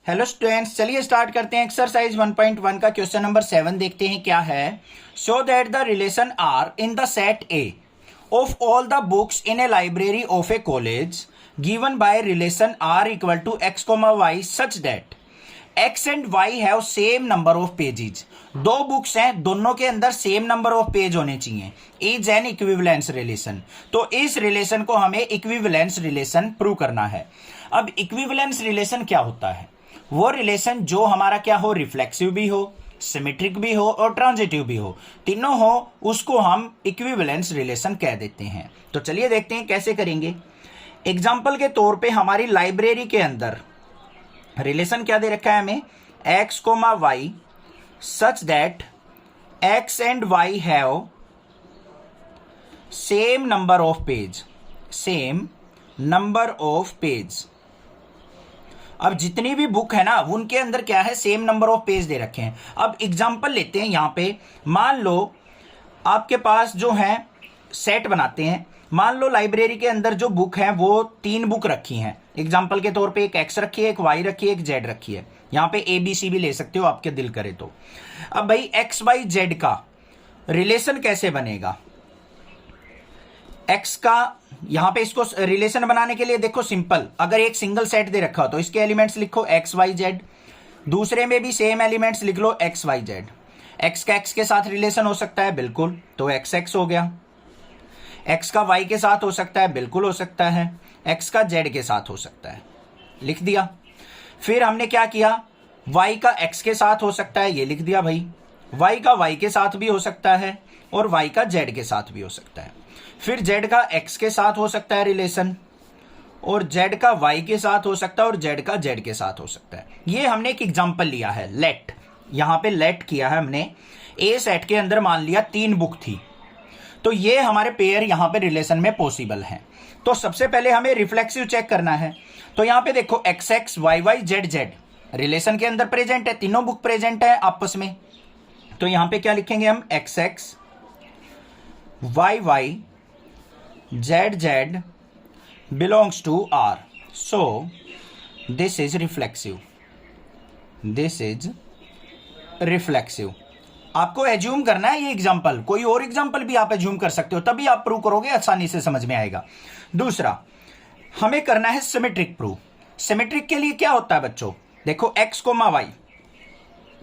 Hello students, चलिए start करते हैं। एक्सरसाइज 1.1 का क्वेश्चन नंबर 7 देखते हैं क्या है। Show that the relation R in the set A of all the books in a library of a college given by relation R equal to X comma Y such that X and Y have same number of pages. दो books हैं, दोनों के अंदर same number of page होने चाहिए। Is an equivalence relation. तो इस relation को हमें इक्विवेलेंस रिलेशन प्रूव करना है। अब इक्विवेलेंस रिलेशन क्या होता है? वो रिलेशन जो हमारा क्या हो, रिफ्लेक्सिव भी हो, सिमेट्रिक भी हो और ट्रांजिटिव भी हो, तीनों हो, उसको हम इक्विवेलेंस रिलेशन कह देते हैं। तो चलिए देखते हैं कैसे करेंगे। एग्जाम्पल के तौर पे हमारी लाइब्रेरी के अंदर रिलेशन क्या दे रखा है हमें, X comma Y such that X and Y have same number of page, same number of page. अब जितनी भी बुक है ना, उनके अंदर क्या है, सेम नंबर ऑफ पेज दे रखे हैं। अब एग्जांपल लेते हैं यहां पे। मान लो आपके पास जो है सेट बनाते हैं। मान लो लाइब्रेरी के अंदर जो बुक है वो 3 बुक रखी हैं। एग्जांपल के तौर पे एक एक्स रखी है, एक वाई रखी है, एक जेड रखी है। यहां पे ए बी सी भी ले सकते हो आपके दिल करे तो। अब भाई एक्स वाई जेड का रिलेशन कैसे बनेगा? एक्स का यहां पे इसको रिलेशन बनाने के लिए देखो सिंपल, अगर एक सिंगल सेट दे रखा हो तो इसके एलिमेंट्स लिखो एक्स वाई जेड, दूसरे में भी सेम एलिमेंट्स लिख लो एक्स वाई जेड। एक्स का एक्स के साथ रिलेशन हो सकता है, बिल्कुल, तो एक्स एक्स हो गया। एक्स का वाई के साथ हो सकता है, बिल्कुल हो सकता है। एक्स का जेड के साथ हो सकता है, लिख दिया। फिर हमने क्या किया, वाई का एक्स के साथ हो सकता है, ये लिख दिया भाई। वाई का वाई के साथ भी हो सकता है और वाई का जेड के साथ भी हो सकता है। फिर जेड का एक्स के साथ हो सकता है रिलेशन, और जेड का वाई के साथ हो सकता है, और जेड का जेड के साथ हो सकता है। ये हमने एक एग्जांपल लिया है, लेट। यहां पे लेट किया है हमने। ए सेट के अंदर मान लिया 3 बुक थी, तो ये हमारे पेयर यहां पे रिलेशन में पॉसिबल हैं। तो सबसे पहले हमें रिफ्लेक्सिव चेक करना है। तो यहां पे देखो X X Y Y Z Z relation के अंदर प्रेजेंट है, तीनों बुक प्रेजेंट है आपस में। तो यहां पे क्या लिखेंगे हम, X X Y Y Z Z belongs to R, so this is reflexive, this is reflexive. आपको एज्यूम करना है ये एग्जांपल, कोई और एग्जांपल भी आप एज्यूम कर सकते हो, तभी आप प्रूव करोगे, आसानी से समझ में आएगा। दूसरा हमें करना है सिमेट्रिक प्रूव। सिमेट्रिक के लिए क्या होता है बच्चों, देखो एक्स कोमा वाई,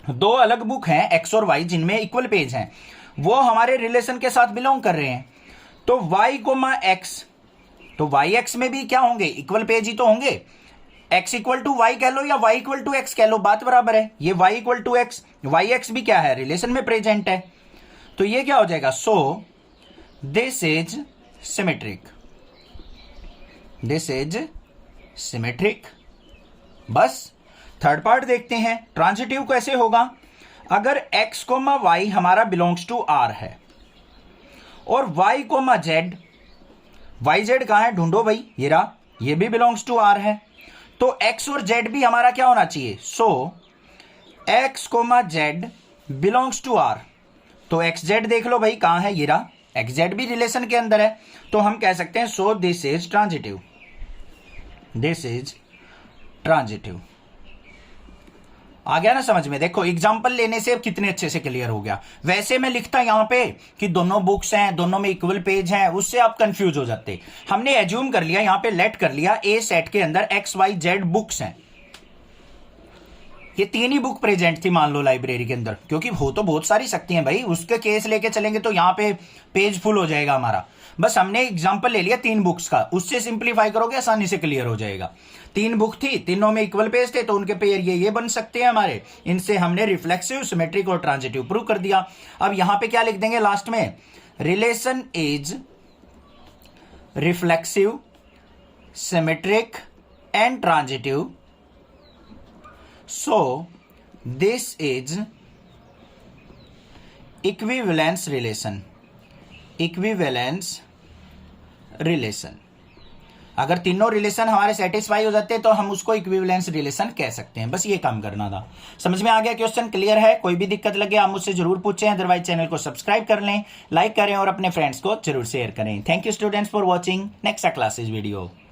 2 अलग बुक हैं एक्स और वाई जिनमें इक्वल पेज हैं, वो हमारे रिलेशन के साथ बिलोंग कर रहे हैं। तो वाई कोमा एक्स, तो वाई एक्स में भी क्या होंगे, इक्वल पेज ही तो होंगे। x इक्वल टू वाई कह लो या y इक्वल टू एक्स कह लो, बात बराबर है। ये y equal to X, Y X भी क्या है, रिलेशन में प्रेजेंट है। तो ये क्या हो जाएगा, so this is symmetric, this is symmetric. बस थर्ड पार्ट देखते हैं, ट्रांजिटिव कैसे होगा। अगर x कोमा वाई हमारा बिलोंग्स टू r है और y comma Z, Y Z कहां है, ढूंढो भाई, ये रहा, ये भी बिलोंग्स टू r है, तो x और z भी हमारा क्या होना चाहिए, so x comma Z belongs to r। तो एक्स जेड देख लो भाई कहां है, ये रहा, एक्स जेड भी रिलेशन के अंदर है। तो हम कह सकते हैं so this is transitive, this is transitive. आ गया ना समझ में? देखो एग्जाम्पल लेने से कितने अच्छे से क्लियर हो गया। वैसे मैं लिखता यहां पे कि दोनों बुक्स हैं, दोनों में इक्वल पेज हैं, उससे आप कंफ्यूज हो जाते। हमने एज्यूम कर लिया, यहां पे लेट कर लिया, ए सेट के अंदर एक्स वाई जेड बुक्स हैं, ये 3 ही बुक प्रेजेंट थी मान लो लाइब्रेरी के अंदर, क्योंकि हो तो बहुत सारी सकती हैं भाई, उसके केस लेके चलेंगे तो यहां पे पेज फुल हो जाएगा हमारा। बस हमने एग्जांपल ले लिया 3 बुक्स का, उससे सिंप्लीफाई करोगे आसानी से क्लियर हो जाएगा। 3 बुक थी, तीनों में इक्वल पेज थे, तो उनके पेयर ये बन सकते हैं हमारे। इनसे हमने रिफ्लेक्सिव, सिमेट्रिक और ट्रांजिटिव प्रूव कर दिया। अब यहां पे क्या लिख देंगे लास्ट में, relation is reflexive, symmetric and transitive, so this is equivalence relation, equivalence relation। अगर तीनों रिलेशन हमारे सेटिस्फाई हो जाते हैं तो हम उसको इक्विवेलेंस रिलेशन कह सकते हैं। बस ये काम करना था। समझ में आ गया? क्वेश्चन क्लियर है? कोई भी दिक्कत लगे आप मुझसे जरूर पूछें, अदरवाइज चैनल को सब्सक्राइब कर लें, लाइक करें और अपने फ्रेंड्स को जरूर शेयर करें। Thank you students for watching. Next classes video.